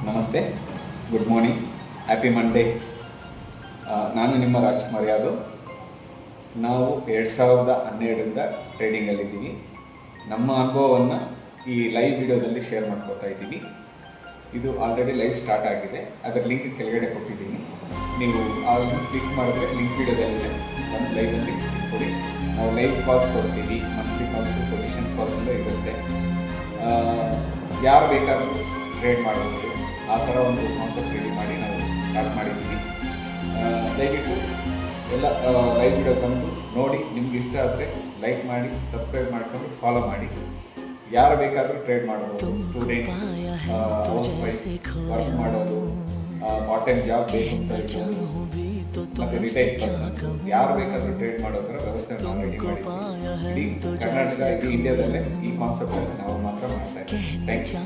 ನಮಸ್ತೆ, good morning, happy Monday. ನಾನು ನಿಮ್ಮ ರಾಜ್ಕುಮಾರ್ ಯಾದವ್. ನಾವು 2012ರಿಂದ ಟ್ರೇಡಿಂಗಲ್ಲಿದ್ದೀವಿ. ನಮ್ಮ ಅನುಭವವನ್ನು ಈ ಲೈವ್ ವಿಡಿಯೋದಲ್ಲಿ ಶೇರ್ ಮಾಡ್ಕೊತಾ ಇದ್ದೀವಿ. ಇದು ಆಲ್ರೆಡಿ ಲೈವ್ ಸ್ಟಾರ್ಟ್ ಆಗಿದೆ. ಅದರ ಲಿಂಕ್ ಕೆಳಗಡೆ ಕೊಟ್ಟಿದ್ದೀನಿ. ನೀವು ಅದನ್ನು ಕ್ಲಿಕ್ ಮಾಡಿದ್ರೆ ಲಿಂಕ್ ವಿಡಿಯೋದಲ್ಲಿದೆ. ನಮ್ಮ ಲೈವಲ್ಲಿ ಕೊಡಿ. ನಾವು ಲೈವ್ ಕಾಲ್ಸ್ ಕೊಡ್ತೀವಿ, ಮಂತ್ಲಿ ಕಾಲ್ಸು, ಪೊಸಿಷನ್ ಕಾಲ್ಸ್ ಎಲ್ಲ ಇರುತ್ತೆ. ಯಾರು ಬೇಕಾದರೂ ಟ್ರೇಡ್ ಮಾಡ್ಬೋದು. ಆ ಥರ ಒಂದು ಕಾನ್ಸೆಪ್ಟ್ ರೆಡಿ ಮಾಡಿ ನಾವು ಸ್ಟಾರ್ಟ್ ಮಾಡಿದ್ದೀವಿ. ದಯವಿಟ್ಟು ಎಲ್ಲ ಲೈವ್ ವಿಡಿಯೋ ಬಂದು ನೋಡಿ. ನಿಮ್ಗೆ ಇಷ್ಟ ಆದರೆ ಲೈಕ್ ಮಾಡಿ, ಸಬ್ಸ್ಕ್ರೈಬ್ ಮಾಡ್ಕೊಂಡು ಫಾಲೋ ಮಾಡಿ. ಯಾರು ಬೇಕಾದರೂ ಟ್ರೇಡ್ ಮಾಡ್ಬೋದು. ಸ್ಟೂಡೆಂಟ್ಸ್, ಹೌಸ್ ವೈಫ್, ವರ್ಕ್ ಮಾಡೋದು, ಪಾರ್ಟ್ ಟೈಮ್ ಜಾಬ್ ಬೇಕು ಅಂತ ಇರ್ಬೋದು, ಮತ್ತು ರಿಟೈರ್ಡ್ ಪರ್ಸನ್ಸ್, ಯಾರು ಬೇಕಾದರೂ ಟ್ರೇಡ್ ಮಾಡೋದರ ವ್ಯವಸ್ಥೆ ನಾವು ರೆಡಿ ಮಾಡಿದ್ದೀವಿ. ಇಡೀ ಕರ್ನಾಟಕ, ಇಡೀ ಇಂಡಿಯಾದಲ್ಲೇ ಈ ಕಾನ್ಸೆಪ್ಟನ್ನು ನಾವು ಮಾತ್ರ ಮಾಡ್ತಾ ಇದ್ದೀವಿ. Thank you.